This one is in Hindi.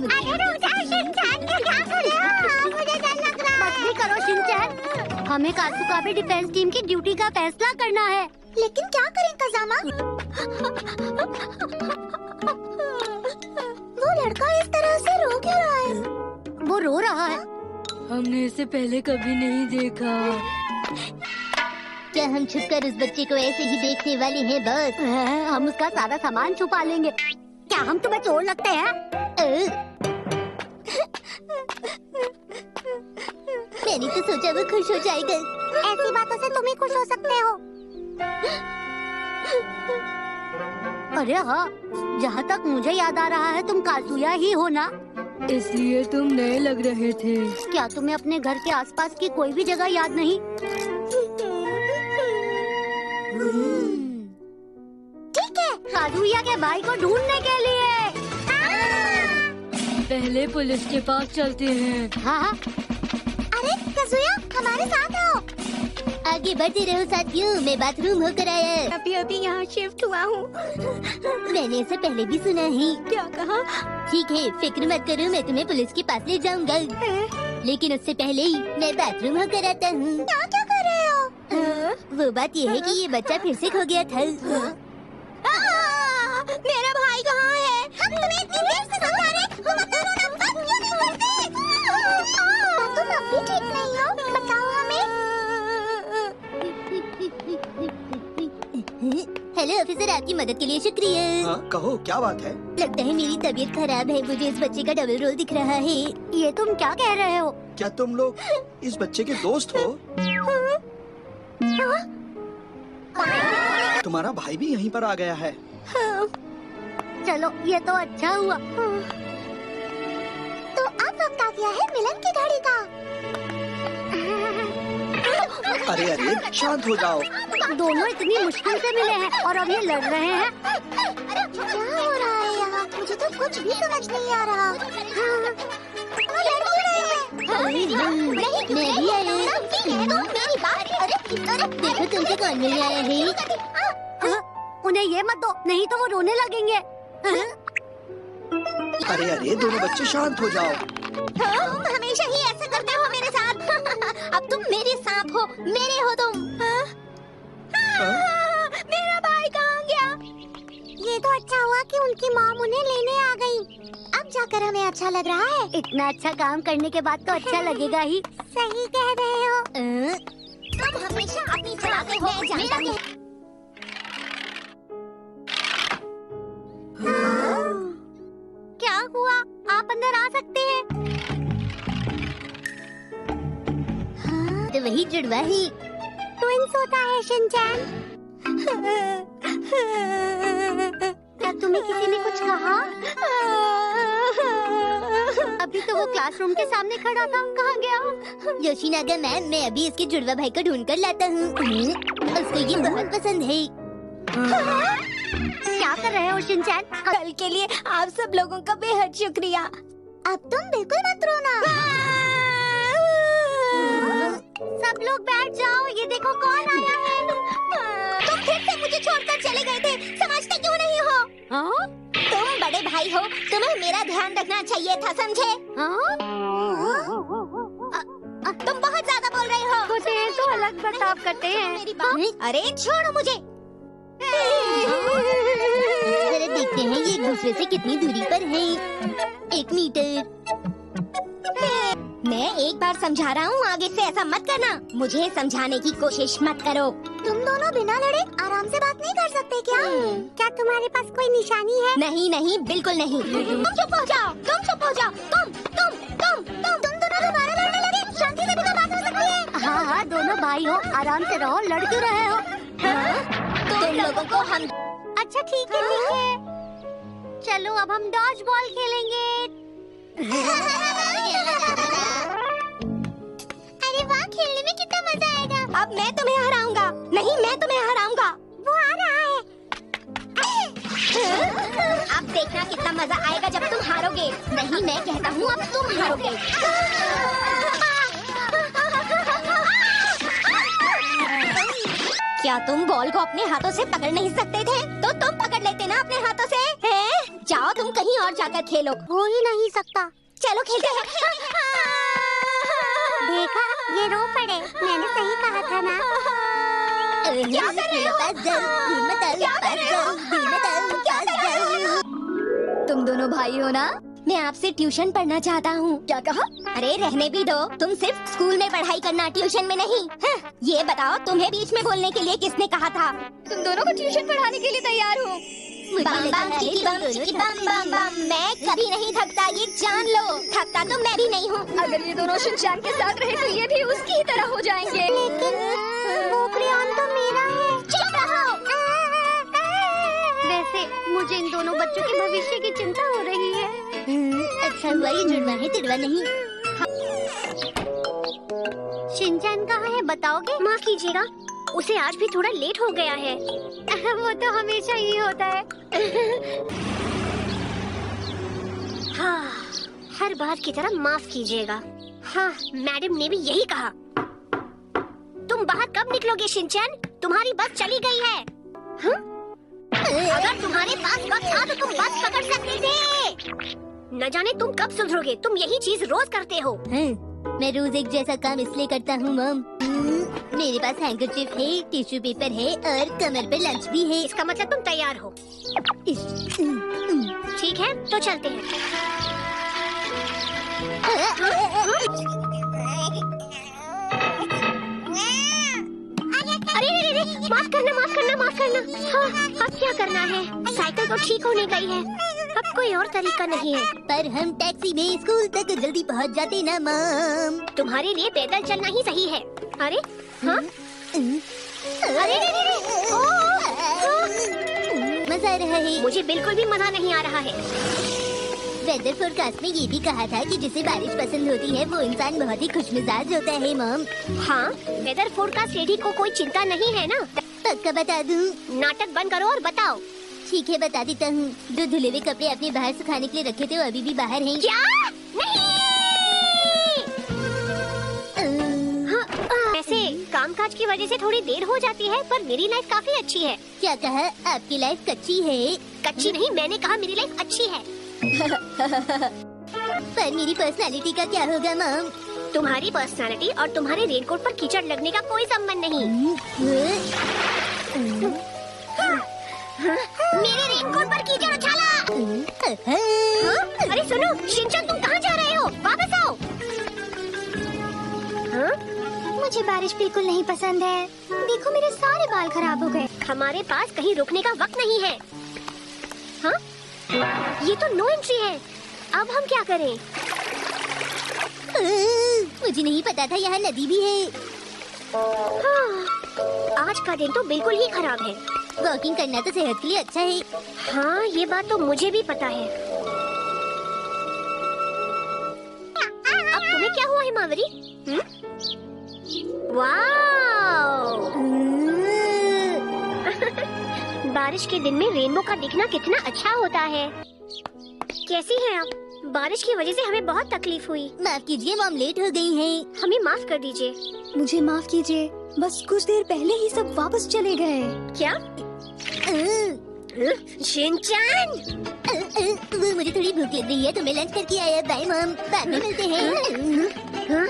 मुझे। अरे रुक जाओ शिनचैन, ये क्या कर रहे हो? मुझे डर लग रहा है। बस भी करो शिनचैन, हमें कासुकाबे डिफेंस टीम की ड्यूटी का फैसला करना है। लेकिन क्या करें कज़ामा? वो लड़का इस तरह से रो क्यों रहा है? वो रो रहा है। हमने इसे पहले कभी नहीं देखा। क्या हम छुपकर उस बच्चे को ऐसे ही देखने वाले हैं बॉस? हम उसका सारा सामान छुपा लेंगे। क्या हम तुम्हें चोर लगते हैं? मैंने तो सोचा वो खुश हो जाएगा। ऐसी बातों से तुम ही खुश हो सकते हो। अरे हाँ, जहाँ तक मुझे याद आ रहा है तुम कासुया ही हो ना? इसलिए तुम नए लग रहे थे। क्या तुम्हें अपने घर के आसपास की कोई भी जगह याद नहीं? ठीक है, कासुया के भाई को ढूंढने के लिए। पहले पुलिस के पास चलते हैं। हाँ, अरे कज़ुया, हमारे साथ आओ। आगे बढ़ते रहो साथियों, मैं बाथरूम होकर आया। अभी यहाँ शिफ्ट हुआ हूँ। मैंने इसे पहले भी सुना है। क्या कहा? ठीक है, फिक्र मत करो, मैं तुम्हें पुलिस के पास ले जाऊंगा। लेकिन उससे पहले ही मैं बाथरूम होकर आता हूँ। क्या कर रहे हो? वो बात ये है कि ये बच्चा फिर से खो गया था। मेरा भाई कहाँ है? हम तुम्हें इतनी देर से समझा रहे, तुम अपना रोना बंद क्यों नहीं करते? तुम अब भी ठीक नहीं हो, बताओ हमें। हेलो ऑफिसर, आपकी मदद के लिए शुक्रिया। हाँ, कहो क्या बात है? लगता है मेरी तबीयत खराब है, मुझे इस बच्चे का डबल रोल दिख रहा है। ये तुम क्या कह रहे हो? क्या तुम लोग इस बच्चे के दोस्त हो? तुम्हारा भाई भी यहीं पर आ गया है। चलो, ये तो अच्छा हुआ। तो अब वक्त आ गया है मिलन की घड़ी का। अरे अरे, शांत हो जाओ। दोनों इतनी मुश्किल से मिले हैं और अब ये लड़ रहे हैं। क्या हो रहा है यहाँ? मुझे तो कुछ भी समझ नहीं आ रहा। वो लड़ क्यों रहे हैं? मैं भी आई हूँ। देखो तुमसे कौन मिलने आया है? उन्हें ये मत दो, नहीं तो वो रोने लगेंगे। अरे अरे, दोनों बच्चे शांत हो जाओ। तुम हमेशा ही ऐसा करते हो मेरे साथ। अब तुम मेरे सांप हो, मेरे हो तुम। मेरा भाई कहाँ गया? ये तो अच्छा हुआ कि उनकी मॉम उन्हें लेने आ गई। अब जाकर हमें अच्छा लग रहा है। इतना अच्छा काम करने के बाद तो अच्छा लगेगा ही। सही कह रहे हो। तुम हमेशा अपनी जगह पे हो, जानता हूँ। क्या हुआ? आप अंदर आ सकते हैं। तो वही जुड़वा ही ट्विंस होता है शिनचैन। क्या तुम्हें किसी ने कुछ कहा? अभी तो वो क्लासरूम के सामने खड़ा था, कहाँ गया? योशिनागा मैम, मैं अभी इसके जुड़वा भाई को ढूंढ कर लाता हूँ। उसको ये बहुत पसंद है। क्या कर रहे हो शिनचैन? कल के लिए आप सब लोगों का बेहद शुक्रिया। अब तुम बिल्कुल मत रोना। सब लोग बैठ जाओ, ये देखो कौन आया है। तुम फिर से मुझे छोड़कर चले गए थे, समझते क्यों नहीं हो? हाँ? तुम बड़े भाई हो, तुम्हें मेरा ध्यान रखना चाहिए था, समझे? हाँ? तुम बहुत ज्यादा बोल रहे हो। कुछ एक तो अलग बर्ताव करते हैं। मेरी बात। अरे छोड़ो मुझे। जरा देखते हैं ये एक दूसरे से कितनी दूरी पर है। 1 मीटर। मैं एक बार समझा रहा हूँ, आगे से ऐसा मत करना। मुझे समझाने की कोशिश मत करो। तुम दोनों बिना लड़े आराम से बात नहीं कर सकते क्या? क्या तुम्हारे पास कोई निशानी है? नहीं नहीं, बिल्कुल नहीं। तुम चुप हो जाओ, तुम चुप हो जाओ। तुम दोनों दोबारा लड़ने लगे। शांति से भी तो बात हो सकती है। हाँ हाँ, दोनों भाई हो, आराम से रहो, लड़ क्यों रहे हो? तुम लोगों को हम। अच्छा ठीक है, ठीक है। चलो अब हम डॉज बॉल खेलेंगे। अरे वाह, खेलने में कितना मजा आएगा। अब मैं तुम्हें हराऊंगा। नहीं, मैं तुम्हें हराऊंगा। वो आ रहा है। अब देखना कितना मजा आएगा जब तुम हारोगे। नहीं, मैं कहता हूँ अब तुम हारोगे। क्या तुम बॉल को अपने हाथों से पकड़ नहीं सकते थे? तो तुम पकड़ लेते ना अपने हाथों से, हैं? जाओ तुम कहीं और जाकर खेलो। हो ही नहीं सकता। चलो खेलते हैं। देखा, ये रो पड़े। मैंने सही कहा था ना। क्या कर रहे हो? तुम दोनों भाई हो ना? मैं आपसे ट्यूशन पढ़ना चाहता हूँ। क्या कहा? अरे रहने भी दो, तुम सिर्फ स्कूल में पढ़ाई करना, ट्यूशन में नहीं। ये बताओ, तुम्हें बीच में बोलने के लिए किसने कहा था? तुम दोनों को ट्यूशन पढ़ाने के लिए तैयार हूँ। बम बम चिकी बम बम बम, मैं कभी नहीं थकता, ये जान लो। थकता तो मैं भी नहीं हूँ। अगर ये दोनों शिनचैन के साथ रहे तो ये भी उसकी ही तरह हो जाएंगे। लेकिन वो क्रेयॉन तो मेरा है। चुप रहो। वैसे मुझे इन दोनों बच्चों के भविष्य की चिंता हो रही है। अच्छा हुआ ये जुड़वा है, तिड़वा नहीं। शिनचैन कहाँ है, बताओगे? माफ कीजिएगा, उसे आज भी थोड़ा लेट हो गया है। वो तो हमेशा ही होता है। हाँ, हर बार की तरह माफ कीजिएगा। हाँ, मैडम ने भी यही कहा। तुम बाहर कब निकलोगे शिनचैन? तुम्हारी बस चली गई है। हाँ? अगर तुम्हारे पास वक्त था तो तुम बस पकड़ सकते थे। न जाने तुम कब सुधरोगे, तुम यही चीज रोज करते हो। मैं रोज एक जैसा काम इसलिए करता हूँ मॉम। मेरे पास हैंकरचिफ है, टिश्यू पेपर है और कमर पर लंच भी है। इसका मतलब तुम तैयार हो। ठीक है, तो चलते हैं। अरे माफ करना, माफ करना, माफ करना। हाँ, अब क्या करना है? साइकिल तो ठीक होने गई है, अब कोई और तरीका नहीं है। पर हम टैक्सी में स्कूल तक जल्दी पहुंच जाते ना मॉम। तुम्हारे लिए पैदल चलना ही सही है। अरे हाँ? अरे मजा आ रहा है। मुझे बिल्कुल भी मजा नहीं आ रहा है। वेदर फोरकास्ट में ये भी कहा था कि जिसे बारिश पसंद होती है वो इंसान बहुत ही खुशमिजाज होता है मॉम। हाँ, वेदर फोरकास्ट लेडी को कोई चिंता नहीं है ना? पक्का बता दूं? नाटक बंद करो और बताओ। ठीक है, बता देता हूँ। जो धुले हुए कपड़े आपने बाहर सुखाने के लिए रखे थे वो अभी भी बाहर हैं। क्या? नहीं। वैसे कामकाज की वजह से थोड़ी देर हो जाती है, पर मेरी लाइफ काफी अच्छी है। क्या कहा? आपकी लाइफ कच्ची है? कच्ची नहीं, मैंने कहा मेरी लाइफ अच्छी है। पर मेरी पर्सनालिटी का क्या होगा मॉम? तुम्हारी पर्सनालिटी और तुम्हारे रेनकोट पर कीचड़ लगने का कोई संबंध नहीं। मेरे रेनकोट पर कीचड़ उछाला। हाँ? अरे सुनो शिनचैन, तुम कहाँ जा रहे हो? वापस आओ। हाँ? मुझे बारिश बिल्कुल नहीं पसंद है। देखो मेरे सारे बाल खराब हो गए। हमारे पास कहीं रुकने का वक्त नहीं है। हाँ? ये तो नो एंट्री है। अब हम क्या करें? मुझे नहीं पता था यहाँ नदी भी है। हाँ, आज का दिन तो बिल्कुल ही खराब है। वॉकिंग करना तो सेहत के लिए अच्छा है। हाँ, ये बात तो मुझे भी पता है। अब तुम्हें क्या हुआ हिमावरी? वाव! बारिश के दिन में रेनबो का दिखना कितना अच्छा होता है। कैसी हैं आप? बारिश की वजह से हमें बहुत तकलीफ हुई। माफ कीजिए मॉम, लेट हो गई हैं। हमें माफ कर दीजिए। मुझे माफ कीजिए, बस कुछ देर पहले ही सब वापस चले गए। क्या? शिनचैन! वो मुझे थोड़ी भूख लग रही है तो मैं लंच करके आया। बाय मॉम, बाद में मिलते हैं। हाँ?